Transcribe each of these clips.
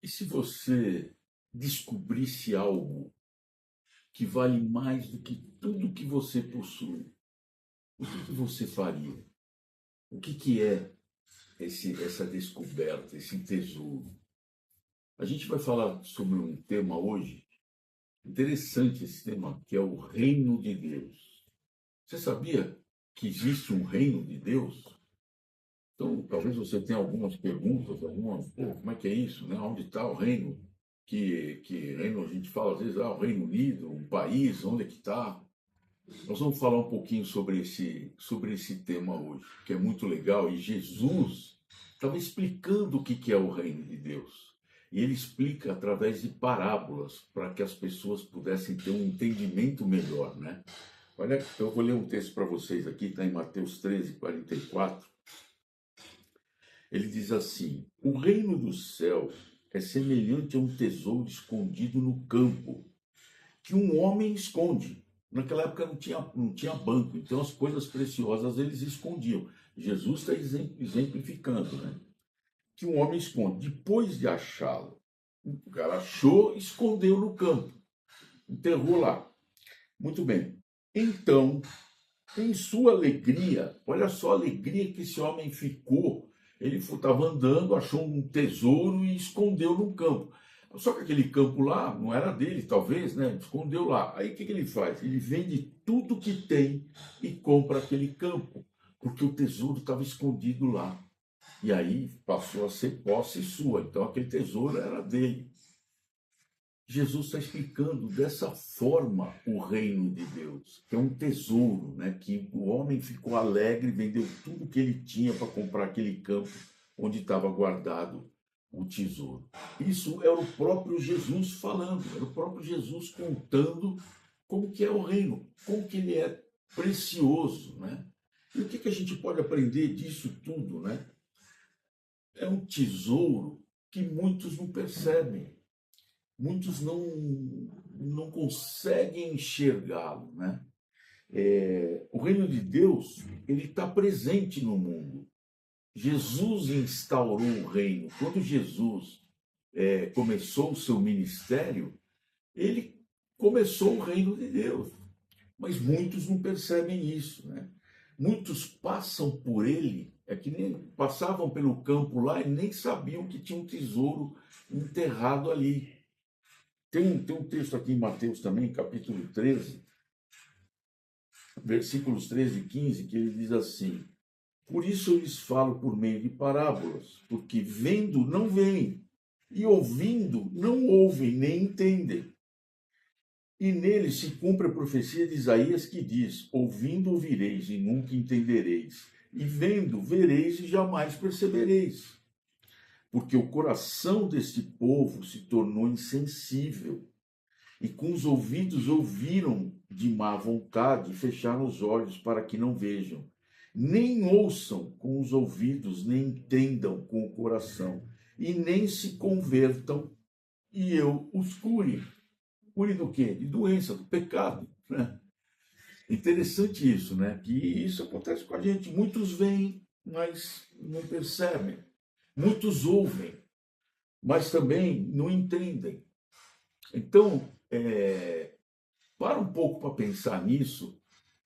E se você descobrisse algo que vale mais do que tudo que você possui, o que você faria? O que é essa descoberta, esse tesouro? A gente vai falar sobre um tema hoje, interessante esse tema, que é o reino de Deus. Você sabia que existe um reino de Deus? Então, talvez você tenha algumas perguntas, como é que é isso, né? Onde está o reino? Que reino a gente fala às vezes, o Reino Unido, um país, onde é que está? Nós vamos falar um pouquinho sobre esse tema hoje, que é muito legal. E Jesus estava explicando o que é o reino de Deus. E ele explica através de parábolas, para que as pessoas pudessem ter um entendimento melhor, né? Olha, eu vou ler um texto para vocês aqui, está em Mateus 13, 44. Ele diz assim: o reino dos céus é semelhante a um tesouro escondido no campo, que um homem esconde. Naquela época não tinha banco, então as coisas preciosas eles escondiam. Jesus está exemplificando, né? Que um homem esconde. Depois de achá-lo, o cara achou, escondeu no campo, enterrou lá. Muito bem. Então, em sua alegria, olha só a alegria que esse homem ficou. Ele estava andando, achou um tesouro e escondeu no campo. Só que aquele campo lá não era dele, talvez, né? Escondeu lá. Aí o que ele faz? Ele vende tudo que tem e compra aquele campo, porque o tesouro estava escondido lá. E aí passou a ser posse sua. Então aquele tesouro era dele. Jesus está explicando dessa forma o reino de Deus, que é um tesouro, né? Que o homem ficou alegre, vendeu tudo que ele tinha para comprar aquele campo onde estava guardado o tesouro. Isso era o próprio Jesus falando, era o próprio Jesus contando como que é o reino, como que ele é precioso, né? E o que a gente pode aprender disso tudo, né? É um tesouro que muitos não percebem. Muitos não conseguem enxergá-lo, né? O reino de Deus, ele está presente no mundo. Jesus instaurou o reino. Quando Jesus começou o seu ministério, ele começou o reino de Deus. Mas muitos não percebem isso, né? Muitos passam por ele, é que nem passavam pelo campo lá e nem sabiam que tinha um tesouro enterrado ali. Tem um texto aqui em Mateus também, capítulo 13, versículos 13 e 15, que ele diz assim: por isso eu lhes falo por meio de parábolas, porque vendo não veem, e ouvindo não ouvem nem entendem. E nele se cumpre a profecia de Isaías que diz: ouvindo ouvireis e nunca entendereis, e vendo vereis e jamais percebereis. Porque o coração deste povo se tornou insensível, e com os ouvidos ouviram de má vontade e fecharam os olhos para que não vejam. Nem ouçam com os ouvidos, nem entendam com o coração, e nem se convertam, e eu os cure. Cure do quê? De doença, do pecado, né? Interessante isso, né? Que isso acontece com a gente. Muitos veem, mas não percebem. Muitos ouvem, mas também não entendem. Então, para um pouco para pensar nisso.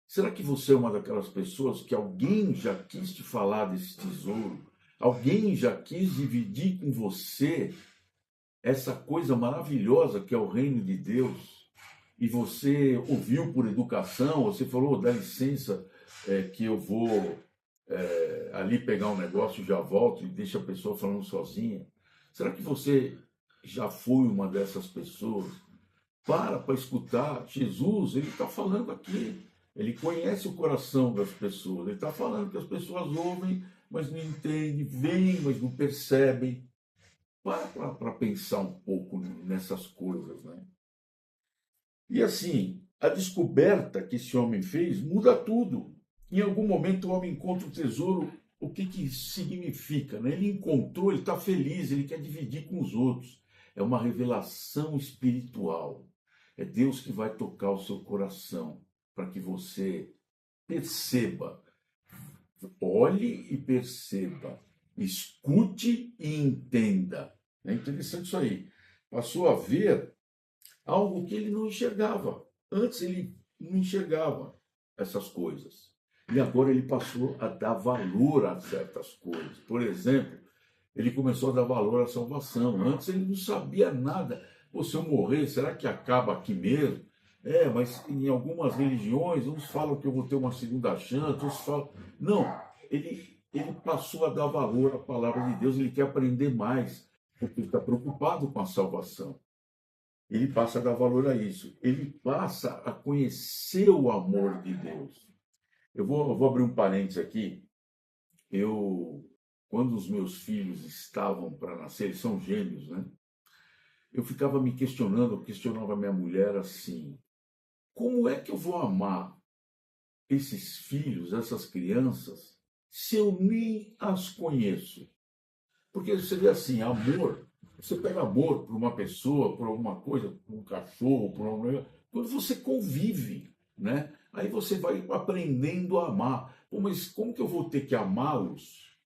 Será que você é uma daquelas pessoas que alguém já quis te falar desse tesouro? Alguém já quis dividir com você essa coisa maravilhosa que é o reino de Deus? E você ouviu por educação, você falou, dá licença, que eu vou ali pegar um negócio, já volto e deixa a pessoa falando sozinha. Será que você já foi uma dessas pessoas? Para escutar. Jesus, ele está falando aqui. Ele conhece o coração das pessoas. Ele está falando que as pessoas ouvem, mas não entendem, veem, mas não percebem. Para pensar um pouco nessas coisas, né? E assim, a descoberta que esse homem fez muda tudo. Em algum momento o homem encontra o tesouro. O que isso significa, né? Ele encontrou, ele está feliz, ele quer dividir com os outros. É uma revelação espiritual. É Deus que vai tocar o seu coração para que você perceba, olhe e perceba, escute e entenda. É interessante isso aí. Passou a ver algo que ele não enxergava. Antes ele não enxergava essas coisas. E agora ele passou a dar valor a certas coisas. Por exemplo, ele começou a dar valor à salvação. Antes ele não sabia nada. Pô, se eu morrer, será que acaba aqui mesmo? É, mas em algumas religiões, uns falam que eu vou ter uma segunda chance, outros falam. Não, ele passou a dar valor à palavra de Deus, ele quer aprender mais, porque ele está preocupado com a salvação. Ele passa a dar valor a isso. Ele passa a conhecer o amor de Deus. Eu vou abrir um parênteses aqui. Quando os meus filhos estavam para nascer, eles são gêmeos, né? Eu ficava me questionando, eu questionava a minha mulher assim: como é que eu vou amar esses filhos, essas crianças, se eu nem as conheço? Porque você vê assim, amor, você pega amor por uma pessoa, por alguma coisa, por um cachorro, por uma... quando você convive, né? Aí você vai aprendendo a amar. Pô, mas como que eu vou ter que amá-los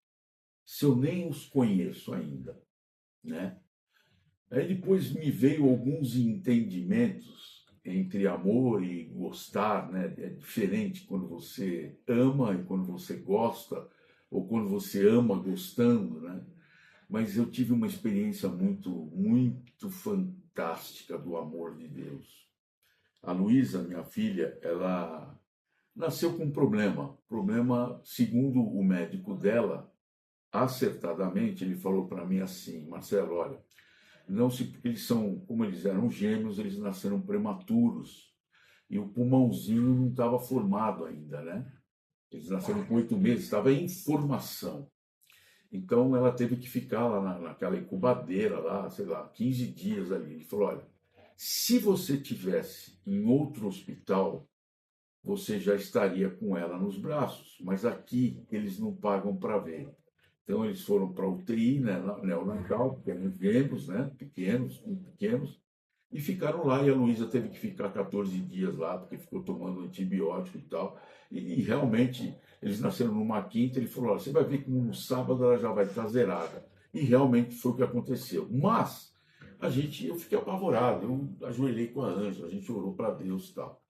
se eu nem os conheço ainda, né? Aí depois me veio alguns entendimentos entre amor e gostar, né? É diferente quando você ama e quando você gosta, ou quando você ama gostando, né? Mas eu tive uma experiência muito, muito fantástica do amor de Deus. A Luísa, minha filha, ela nasceu com um problema, segundo o médico dela, acertadamente, ele falou para mim assim: Marcelo, olha, não se, eles são, como eles eram gêmeos, eles nasceram prematuros e o pulmãozinho não estava formado ainda, né? Eles nasceram com 8 meses, estava em formação. Então ela teve que ficar lá naquela incubadeira lá, sei lá, 15 dias ali. Ele falou: olha, se você tivesse em outro hospital, você já estaria com ela nos braços, mas aqui eles não pagam para ver. Então eles foram para a UTI, né, neonatal, porque eram gêmeos, né, pequenos, muito pequenos, e ficaram lá. E a Luísa teve que ficar 14 dias lá, porque ficou tomando antibiótico e tal. E realmente, eles nasceram numa quinta. Ele falou: você vai ver que no sábado ela já vai estar zerada. E realmente foi o que aconteceu. Mas eu fiquei apavorado. Eu ajoelhei com a Ângela, a gente orou para Deus e tal.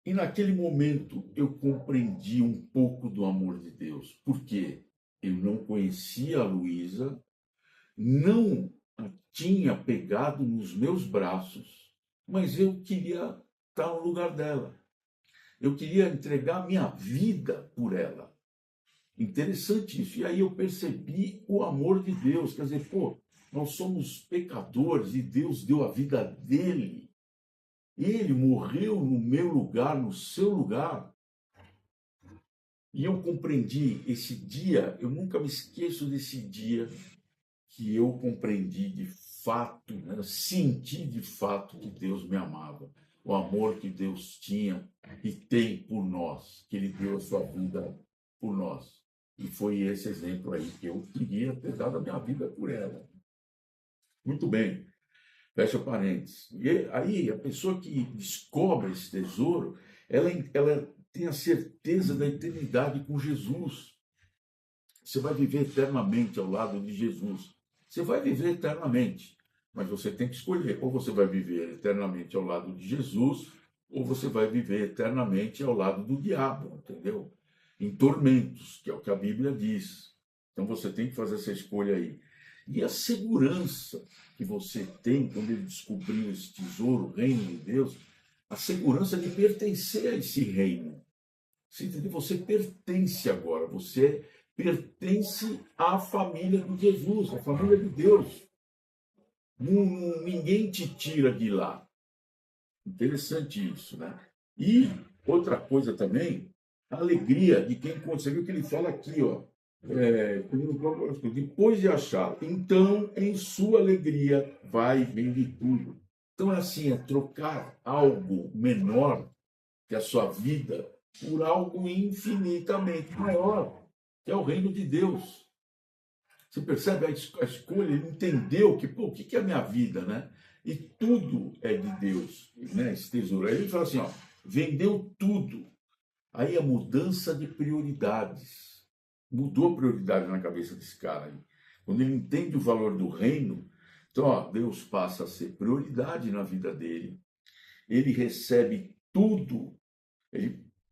E naquele momento eu compreendi um pouco do amor de Deus. Por quê? Eu não conhecia a Luísa, não a tinha pegado nos meus braços, mas eu queria estar no lugar dela. Eu queria entregar minha vida por ela. Interessante isso. E aí eu percebi o amor de Deus. Quer dizer, pô, nós somos pecadores e Deus deu a vida dele. Ele morreu no meu lugar, no seu lugar. E eu compreendi esse dia, eu nunca me esqueço desse dia que eu compreendi de fato, né, senti de fato que Deus me amava, o amor que Deus tinha e tem por nós, que Ele deu a sua vida por nós. E foi esse exemplo aí que eu queria ter dado a minha vida por ela. Muito bem, fecha parênteses. E aí, a pessoa que descobre esse tesouro, ela tem a certeza da eternidade com Jesus. Você vai viver eternamente ao lado de Jesus. Você vai viver eternamente, mas você tem que escolher. Ou você vai viver eternamente ao lado de Jesus, ou você vai viver eternamente ao lado do diabo, entendeu? Em tormentos, que é o que a Bíblia diz. Então você tem que fazer essa escolha aí. E a segurança que você tem quando ele descobriu esse tesouro, o reino de Deus, a segurança de pertencer a esse reino. Você entendeu? Você pertence agora, você pertence à família de Jesus, à família de Deus. Ninguém te tira de lá. Interessante isso, né? E outra coisa também, a alegria de quem conseguiu, que ele fala aqui, ó. Depois de achar, então em sua alegria vai vender tudo. Então é assim, é trocar algo menor que a sua vida por algo infinitamente maior, que é o reino de Deus. Você percebe a escolha? Ele entendeu que, pô, o que é a minha vida, né? E tudo é de Deus, né? Esse tesouro. Aí ele fala assim, ó, vendeu tudo. Aí a mudança de prioridades. Mudou a prioridade na cabeça desse cara aí. Quando ele entende o valor do reino, então, ó, Deus passa a ser prioridade na vida dele. Ele recebe tudo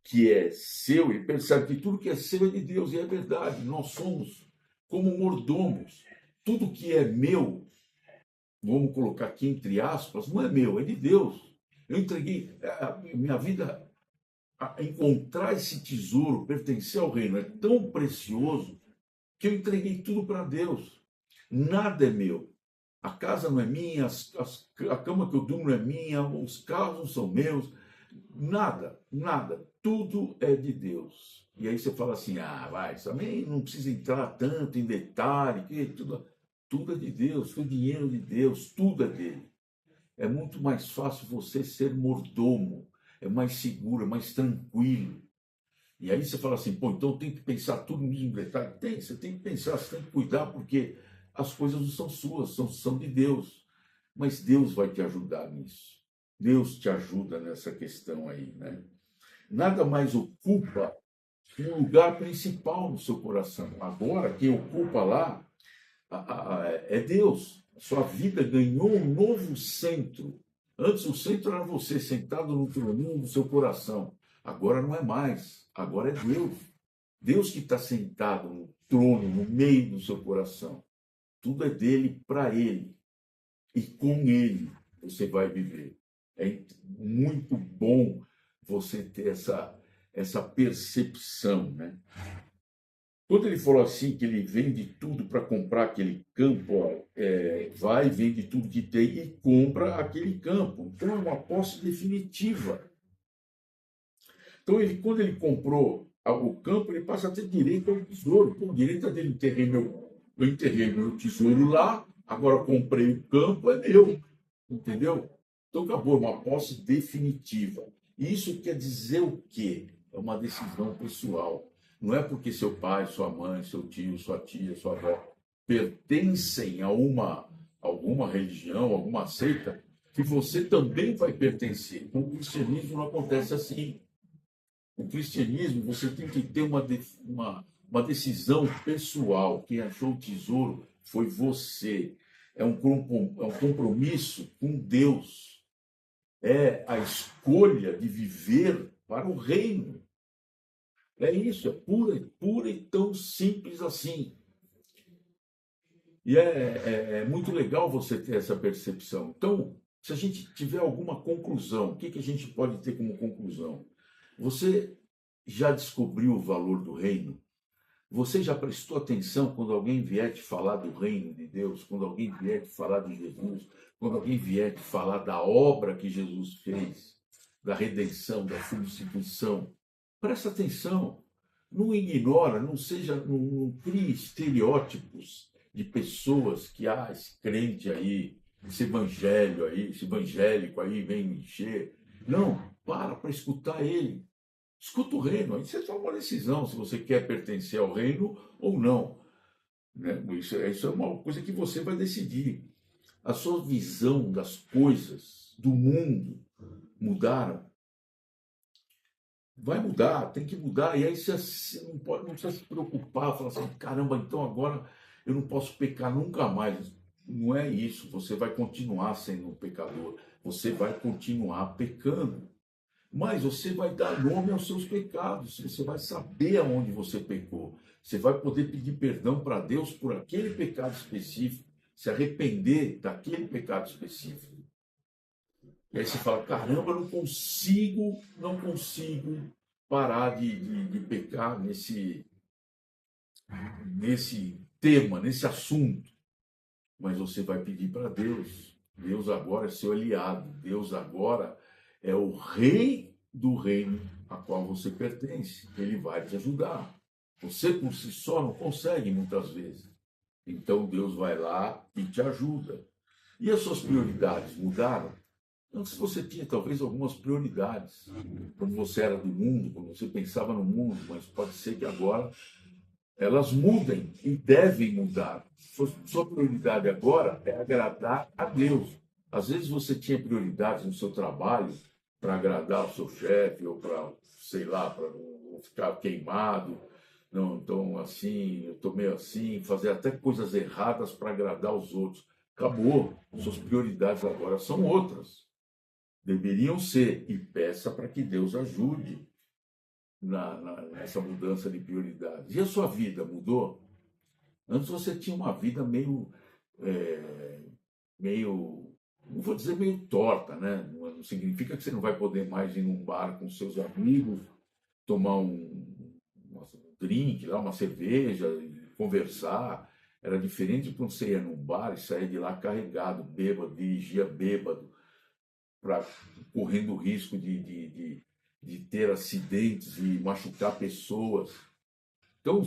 que é seu, ele percebe que tudo que é seu é de Deus, e é verdade. Nós somos como mordomos. Tudo que é meu, vamos colocar aqui entre aspas, não é meu, é de Deus. Eu entreguei a minha vida a encontrar esse tesouro, pertencer ao reino, é tão precioso que eu entreguei tudo para Deus. Nada é meu. A casa não é minha, a cama que eu durmo não é minha, os carros não são meus, nada, nada. Tudo é de Deus. E aí você fala assim, vai, também não precisa entrar tanto em detalhe, que tudo é de Deus, foi dinheiro de Deus, tudo é dele. É muito mais fácil você ser mordomo, é mais seguro, é mais tranquilo. E aí você fala assim, pô, então tem que pensar tudo em detalhe. Você tem que pensar, você tem que cuidar, porque as coisas não são suas, são de Deus. Mas Deus vai te ajudar nisso. Deus te ajuda nessa questão aí, né? Nada mais ocupa um lugar principal no seu coração. Agora, quem ocupa lá é Deus. A sua vida ganhou um novo centro. Antes o centro era você sentado no troninho do seu coração. Agora não é mais. Agora é Deus. Deus que está sentado no trono, no meio do seu coração. Tudo é dele para ele. E com ele você vai viver. É muito bom você ter essa percepção, né? Quando ele falou assim, que ele vende tudo para comprar aquele campo, vai, vende tudo que tem e compra aquele campo. Então, é uma posse definitiva. Então, quando ele comprou o campo, ele passa a ter direito ao tesouro. Pô, o direito é dele, eu enterrei meu tesouro lá, agora comprei o campo, é meu. Entendeu? Então, acabou, uma posse definitiva. E isso quer dizer o quê? É uma decisão pessoal. Não é porque seu pai, sua mãe, seu tio, sua tia, sua avó pertencem a alguma religião, alguma seita, que você também vai pertencer. Com o cristianismo não acontece assim. O cristianismo, você tem que ter uma decisão pessoal. Quem achou o tesouro foi você. É um compromisso com Deus. É a escolha de viver para o reino. É isso, é pura e tão simples assim. E é muito legal você ter essa percepção. Então, se a gente tiver alguma conclusão, o que a gente pode ter como conclusão? Você já descobriu o valor do reino? Você já prestou atenção quando alguém vier te falar do reino de Deus, quando alguém vier te falar de Jesus, quando alguém vier te falar da obra que Jesus fez, da redenção, da substituição? Presta atenção, não ignora, não crie estereótipos de pessoas que, esse crente aí, esse evangélico aí vem me encher. Não, para escutar ele. Escuta o reino, aí você toma uma decisão se você quer pertencer ao reino ou não. Né? Isso é uma coisa que você vai decidir. A sua visão das coisas, do mundo, mudaram. Vai mudar, tem que mudar. E aí você não precisa se preocupar, falar assim, caramba, então agora eu não posso pecar nunca mais. Não é isso, você vai continuar sendo um pecador, você vai continuar pecando. Mas você vai dar nome aos seus pecados, você vai saber aonde você pecou, você vai poder pedir perdão para Deus por aquele pecado específico, se arrepender daquele pecado específico. E aí você fala, caramba, eu não consigo parar de pecar nesse tema, nesse assunto. Mas você vai pedir para Deus. Deus agora é seu aliado. Deus agora é o rei do reino a qual você pertence. Ele vai te ajudar. Você por si só não consegue muitas vezes. Então Deus vai lá e te ajuda. E as suas prioridades mudaram? Antes você tinha talvez algumas prioridades. Quando você era do mundo, quando você pensava no mundo, mas pode ser que agora elas mudem e devem mudar. Sua prioridade agora é agradar a Deus. Às vezes você tinha prioridades no seu trabalho para agradar o seu chefe ou para, sei lá, para não ficar queimado. não, então assim, eu estou meio assim, fazer até coisas erradas para agradar os outros. Acabou. Suas prioridades agora são outras. Deveriam ser. E peça para que Deus ajude nessa mudança de prioridades. E a sua vida mudou? Antes você tinha uma vida é, meio, não vou dizer meio torta, né? Não significa que você não vai poder mais ir num bar com seus amigos, tomar um drink, lá, uma cerveja, conversar. Era diferente de quando você ia num bar e saía de lá carregado, bêbado, dirigia bêbado, correndo o risco de ter acidentes e machucar pessoas. Então,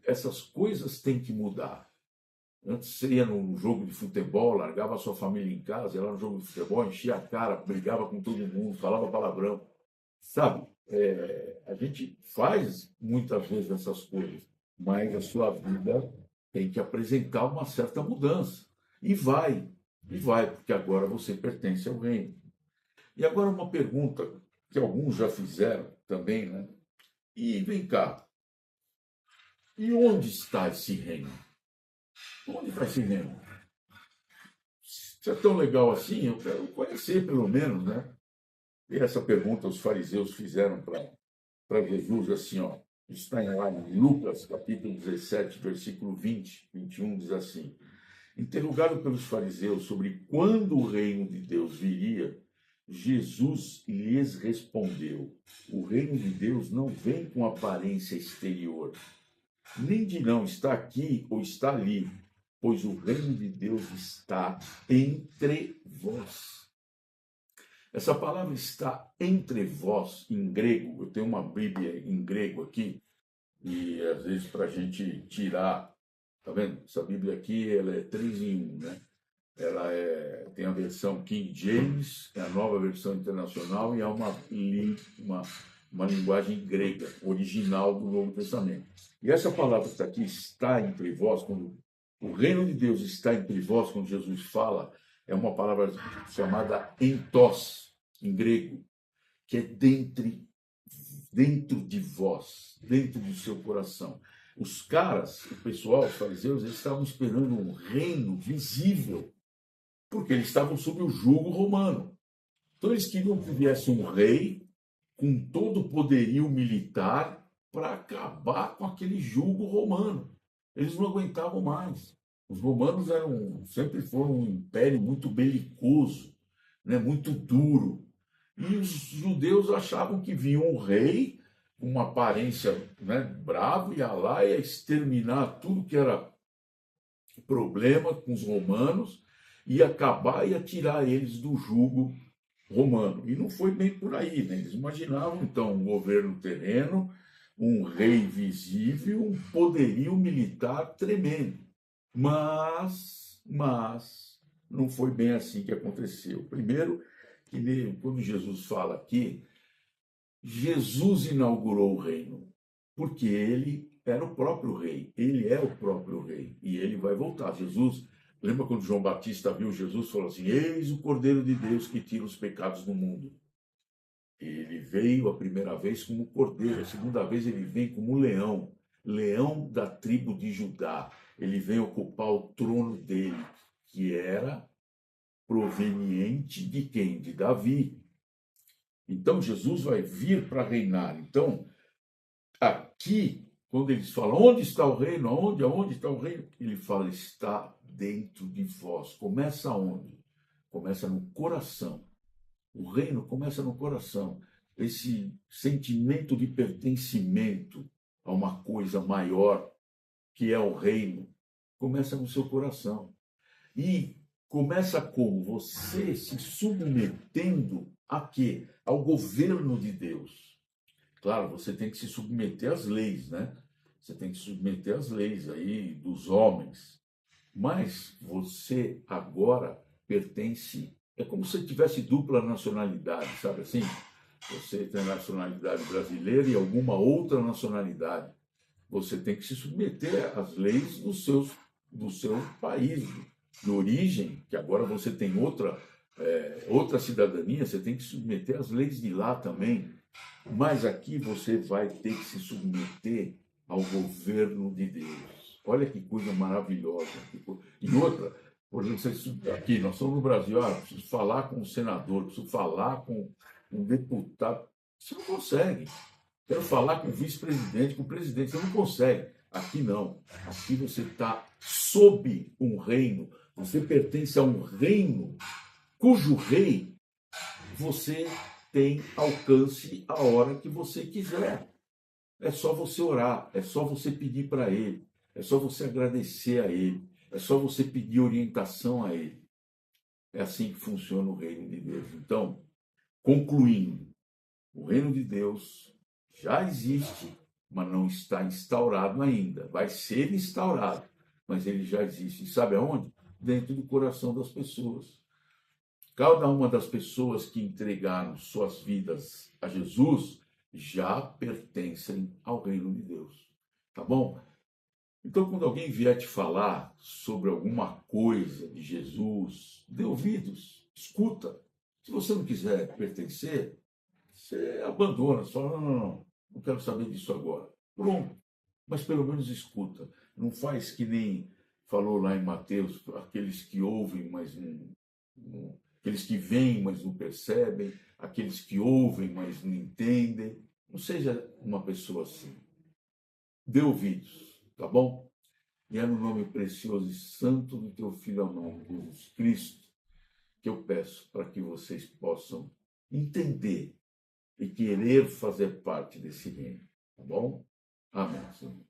essas coisas têm que mudar. Antes você ia num jogo de futebol, largava a sua família em casa, ia lá no jogo de futebol, enchia a cara, brigava com todo mundo, falava palavrão. Sabe, a gente faz muitas vezes essas coisas, mas a sua vida tem que apresentar uma certa mudança. E vai, porque agora você pertence ao reino. E agora uma pergunta que alguns já fizeram também, né? E vem cá, e onde está esse reino? Onde está esse reino? Se é tão legal assim, eu quero conhecer pelo menos, né? E essa pergunta os fariseus fizeram para Jesus, assim, ó, está lá em Lucas, capítulo 17, versículo 20, 21, diz assim: interrogado pelos fariseus sobre quando o reino de Deus viria, Jesus lhes respondeu: o reino de Deus não vem com aparência exterior, nem dirão está aqui ou está ali, pois o reino de Deus está entre vós. Essa palavra está entre vós, em grego. Eu tenho uma Bíblia em grego aqui, e às vezes para a gente tirar, tá vendo? Essa Bíblia aqui, ela é 3 em 1, né? Tem a versão King James, é a nova versão internacional, e há uma linguagem grega, original do Novo Testamento. E essa palavra que está aqui, está entre vós, quando o reino de Deus está entre vós, quando Jesus fala, é uma palavra chamada entos, em grego, que é dentro de vós, dentro do seu coração. Os caras, o pessoal, os fariseus, eles estavam esperando um reino visível, porque eles estavam sob o jugo romano. Então eles queriam que viesse um rei com todo o poderio militar para acabar com aquele jugo romano. Eles não aguentavam mais. Os romanos sempre foram um império muito belicoso, né, muito duro. E os judeus achavam que vinha um rei com uma aparência, né, bravo, ia lá e ia exterminar tudo que era problema com os romanos, ia acabar e ia tirar eles do jugo romano. E não foi bem por aí, né? Eles imaginavam, então, um governo terreno, um rei visível, um poderio militar tremendo. Mas não foi bem assim que aconteceu. Primeiro, que quando Jesus fala aqui, Jesus inaugurou o reino, porque ele era o próprio rei, ele é o próprio rei, e ele vai voltar. Jesus, lembra quando João Batista viu Jesus e falou assim: eis o Cordeiro de Deus que tira os pecados do mundo. Ele veio a primeira vez como cordeiro, a segunda vez ele vem como leão, leão da tribo de Judá. Ele vem ocupar o trono dele, que era proveniente de quem? De Davi. Então Jesus vai vir para reinar. Então, aqui, quando eles falam, onde está o reino? Aonde está o reino? Ele fala, está dentro de vós. Começa onde? Começa no coração. O reino começa no coração. Esse sentimento de pertencimento a uma coisa maior, que é o reino, começa no seu coração. E começa como? Você se submetendo a quê? Ao governo de Deus. Claro, você tem que se submeter às leis, né? Você tem que se submeter às leis aí dos homens. Mas você agora pertence, é como se tivesse dupla nacionalidade, sabe assim? Você tem nacionalidade brasileira e alguma outra nacionalidade. Você tem que se submeter às leis do seu país de origem, que agora você tem outra cidadania, você tem que se submeter às leis de lá também. Mas aqui você vai ter que se submeter ao governo de Deus. Olha que coisa maravilhosa. E outra, por exemplo, aqui, nós estamos no Brasil, preciso falar com um senador, preciso falar com um deputado. Você não consegue. Quero falar com o vice-presidente, com o presidente. Você não consegue. Aqui não. Aqui você está sob um reino. Você pertence a um reino cujo rei você tem alcance a hora que você quiser. É só você orar, é só você pedir para ele, é só você agradecer a ele, é só você pedir orientação a ele. É assim que funciona o reino de Deus. Então, concluindo, o reino de Deus já existe, mas não está instaurado ainda. Vai ser instaurado, mas ele já existe. E sabe aonde? Dentro do coração das pessoas. Cada uma das pessoas que entregaram suas vidas a Jesus já pertencem ao reino de Deus. Tá bom? Então, quando alguém vier te falar sobre alguma coisa de Jesus, dê ouvidos, escuta. Se você não quiser pertencer, você abandona, você fala, não quero saber disso agora. Pronto, mas pelo menos escuta. Não faz que nem falou lá em Mateus, aqueles que ouvem, mas aqueles que veem, mas não percebem, aqueles que ouvem, mas não entendem. Não seja uma pessoa assim. Dê ouvidos, tá bom? E é no nome precioso e santo do teu Filho amado, Jesus Cristo, que eu peço para que vocês possam entender e querer fazer parte desse reino, tá bom? Amém, Senhor.